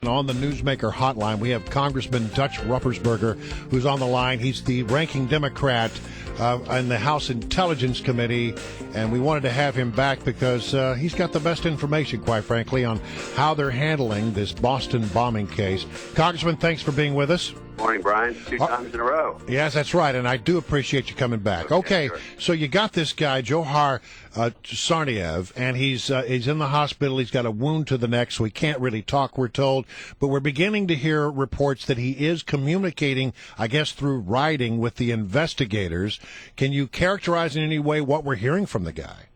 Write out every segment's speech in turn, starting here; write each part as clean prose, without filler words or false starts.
On the Newsmaker hotline, we have Congressman Dutch Ruppersberger, who's on the line. He's the ranking Democrat in the House Intelligence Committee, and we wanted to have him back because he's got the best information, quite frankly, on how they're handling this Boston bombing case. Congressman, thanks for being with us. Morning, Brian. Two times in a row. Yes, that's right, and I do appreciate you coming back. Okay, so you got this guy, Johar Tsarnaev, and he's in the hospital. He's got a wound to the neck, so he can't really talk, we're told. But we're beginning to hear reports that he is communicating, I guess, through writing with the investigators. Can you characterize in any way what we're hearing from the guy?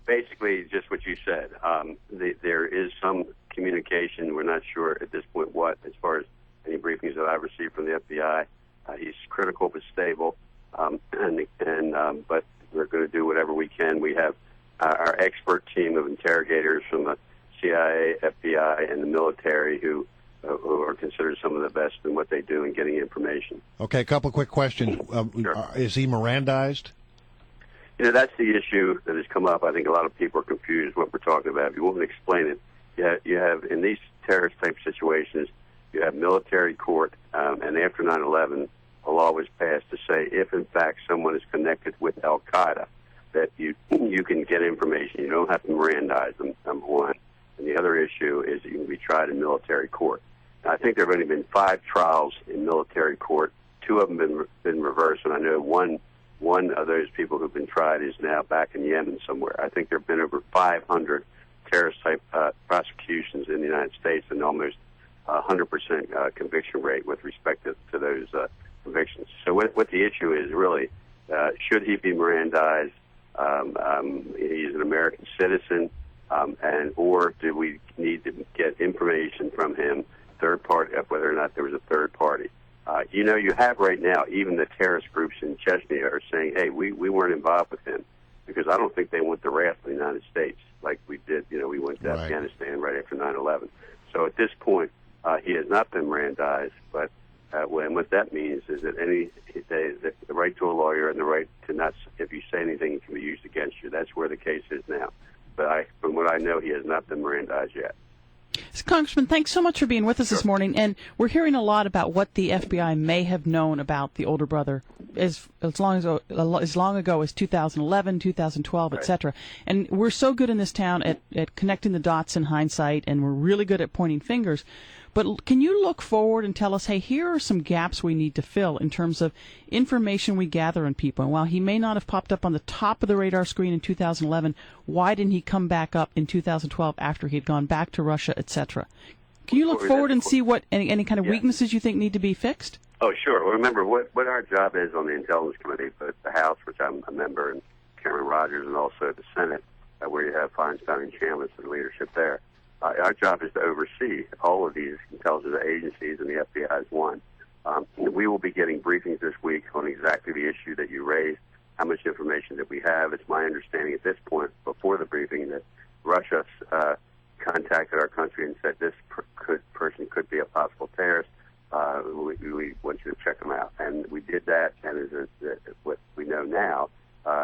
Basically, just what you said. There is some communication. We're not sure at this point what, as far as any briefings that I've received from the FBI. He's critical but stable, but we're going to do whatever we can. We have our expert team of interrogators from the CIA, FBI, and the military who are considered some of the best in what they do in getting information. Okay, a couple of quick questions. Sure. Is he Mirandized? You know, that's the issue that has come up. I think a lot of people are confused what we're talking about. If you want to explain it, you have in these terrorist-type situations, you have military court, and after 9/11, a law was passed to say if, in fact, someone is connected with al-Qaeda, that you can get information. You don't have to Mirandize them, number one. And the other issue is that you can be tried in military court. Now, I think there have only been 5 trials in military court. 2 of them have been reversed, and I know one of those people who've been tried is now back in Yemen somewhere. I think there have been over 500 terrorist-type prosecutions in the United States, and almost 100% conviction rate with respect to those convictions. So what the issue is really, should he be Mirandized? He's an American citizen, or do we need to get information from him, third party, whether or not there was a third party? You have right now, even the terrorist groups in Chechnya are saying, hey, we weren't involved with him, because I don't think they want the wrath of the United States like we did. We went to Afghanistan right after 9/11. So at this point, he has not been Mirandized, but what that means is that the right to a lawyer and the right to not, if you say anything, it can be used against you. That's where the case is now. But from what I know, he has not been Mirandized yet. Congressman, thanks so much for being with us this morning. And we're hearing a lot about what the FBI may have known about the older brother as long ago as 2011, 2012, et cetera. And we're so good in this town at connecting the dots in hindsight, and we're really good at pointing fingers. But can you look forward and tell us, hey, here are some gaps we need to fill in terms of information we gather on people? And while he may not have popped up on the top of the radar screen in 2011, why didn't he come back up in 2012 after he had gone back to Russia, et cetera? Can you look forward and see what any kind of weaknesses you think need to be fixed? Oh, sure. Well, remember, what our job is on the Intelligence Committee, both the House, which I'm a member, and Chairman Rogers, and also the Senate, where you have Feinstein and Chambliss and leadership there. Our job is to oversee all of these intelligence agencies, and the FBI is one. We will be getting briefings this week on exactly the issue that you raised, how much information that we have. It's my understanding at this point, before the briefing, that Russia contacted our country and said this person could be a possible terrorist. We want you to check them out. And we did that, and what we know now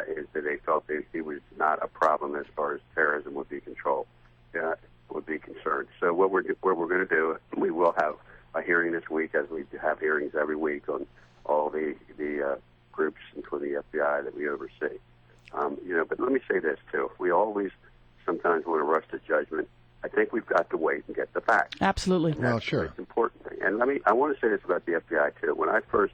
is that they felt that he was not a problem as far as terrorism would be controlled. Would be concerned. So what we're going to do, we will have a hearing this week, as we have hearings every week on all the groups, including the FBI, that we oversee. But let me say this too: we always sometimes want to rush to judgment. I think we've got to wait and get the facts. Absolutely. Well, sure. It's an important thing. And I want to say this about the FBI too. When I first,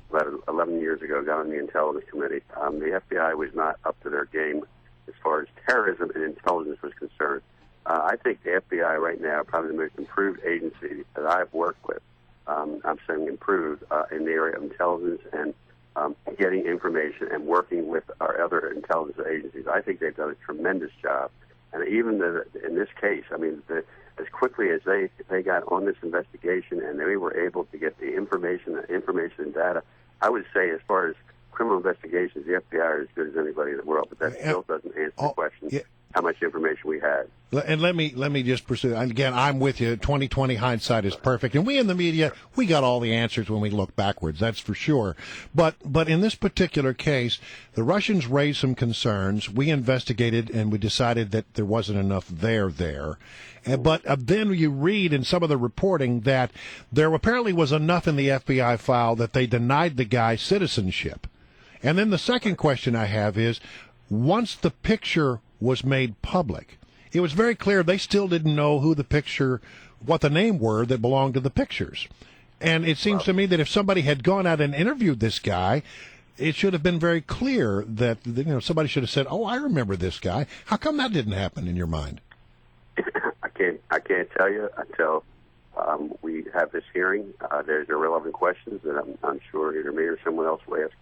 about 11 years ago, got on the Intelligence Committee, the FBI was not up to their game as far as terrorism and intelligence was concerned. I think the FBI right now, probably the most improved agency that I've worked with. I'm saying improved in the area of intelligence and getting information and working with our other intelligence agencies. I think they've done a tremendous job. And even in this case, as quickly as they got on this investigation and they were able to get the information and data, I would say as far as criminal investigations, the FBI are as good as anybody in the world, but that still doesn't answer the question. how much information we had. And let me just pursue. Again, I'm with you. 2020 hindsight is perfect, and we in the media, we got all the answers when we look backwards. That's for sure. But in this particular case, the Russians raised some concerns. We investigated, and we decided that there wasn't enough there. But then you read in some of the reporting that there apparently was enough in the FBI file that they denied the guy citizenship. And then the second question I have is, once the picture was made public, it was very clear they still didn't know who the picture, what the name were that belonged to the pictures. And it seems to me that if somebody had gone out and interviewed this guy, it should have been very clear that somebody should have said, "Oh, I remember this guy." How come that didn't happen in your mind? I can't tell you until we have this hearing. There's irrelevant questions that I'm sure either me or someone else will ask.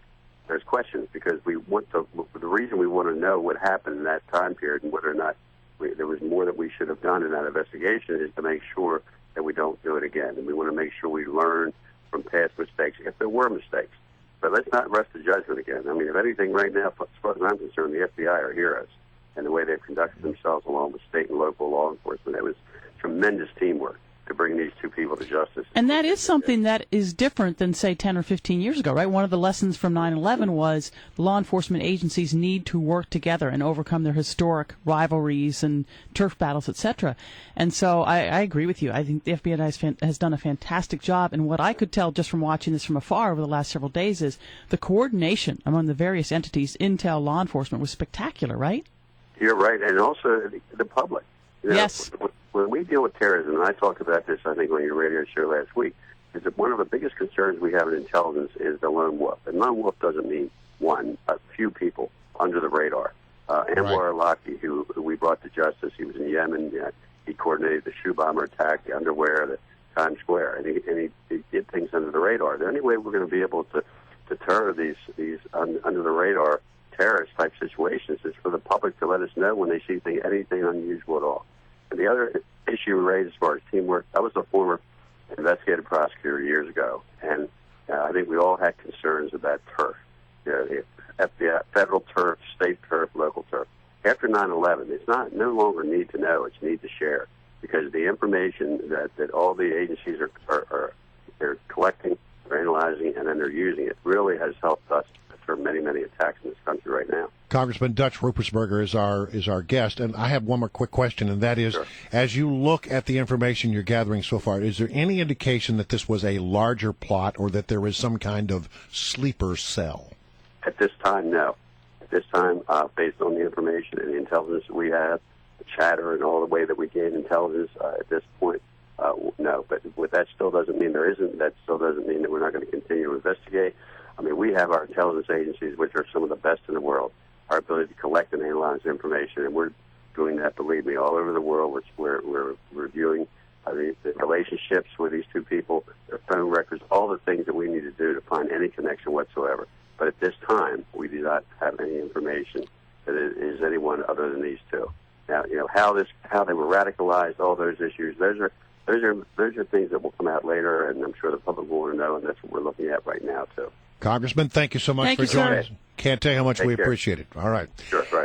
There's questions because we want the reason we want to know what happened in that time period and whether or not there was more that we should have done in that investigation is to make sure that we don't do it again. And we want to make sure we learn from past mistakes, if there were mistakes. But let's not rush to judgment again. I mean, if anything, right now, as far as I'm concerned, the FBI are heroes. And the way they've conducted themselves along with state and local law enforcement, it was tremendous teamwork to bring these two people to justice. And that is something that is different than, say, 10 or 15 years ago, right? One of the lessons from 9/11 was law enforcement agencies need to work together and overcome their historic rivalries and turf battles, etc. And so I agree with you. I think the FBI has done a fantastic job. And what I could tell just from watching this from afar over the last several days is the coordination among the various entities, intel, law enforcement, was spectacular, right? You're right. And also the public. Yes. When we deal with terrorism, and I talked about this, I think, on your radio show last week, is that one of the biggest concerns we have in intelligence is the lone wolf. And lone wolf doesn't mean a few people under the radar. Anwar al-Awlaki, who we brought to justice, he was in Yemen. He coordinated the shoe bomber attack, the underwear, the Times Square, and he did things under the radar. The only way we're going to be able to deter these under the radar terrorist type situations is for the public to let us know when they see anything unusual at all. And the other issue raised as far as teamwork, I was a former investigative prosecutor years ago, and I think we all had concerns about turf. The FBI, federal turf, state turf, local turf. After 9/11, it's no longer need to know, it's need to share, because the information that all the agencies are they're collecting, they're analyzing, and then they're using it really has helped us deter many, many attacks in this country right now. Congressman Dutch Ruppersberger is our guest, and I have one more quick question, and that is, as you look at the information you're gathering so far, is there any indication that this was a larger plot or that there is some kind of sleeper cell? At this time, no. At this time, based on the information and the intelligence that we have, the chatter and all the way that we gain intelligence at this point, no. But what that still doesn't mean there isn't. That still doesn't mean that we're not going to continue to investigate. I mean, we have our intelligence agencies, which are some of the best in the world. Our ability to collect and analyze information, and we're doing that, believe me, all over the world. We're reviewing the relationships with these two people, their phone records, all the things that we need to do to find any connection whatsoever. But at this time, we do not have any information that it is anyone other than these two. Now, how they were radicalized, all those issues, those are things that will come out later, and I'm sure the public will want to know, and that's what we're looking at right now too. Congressman, thank you so much for joining us. Can't tell you how much we appreciate it. All right. Sure, right.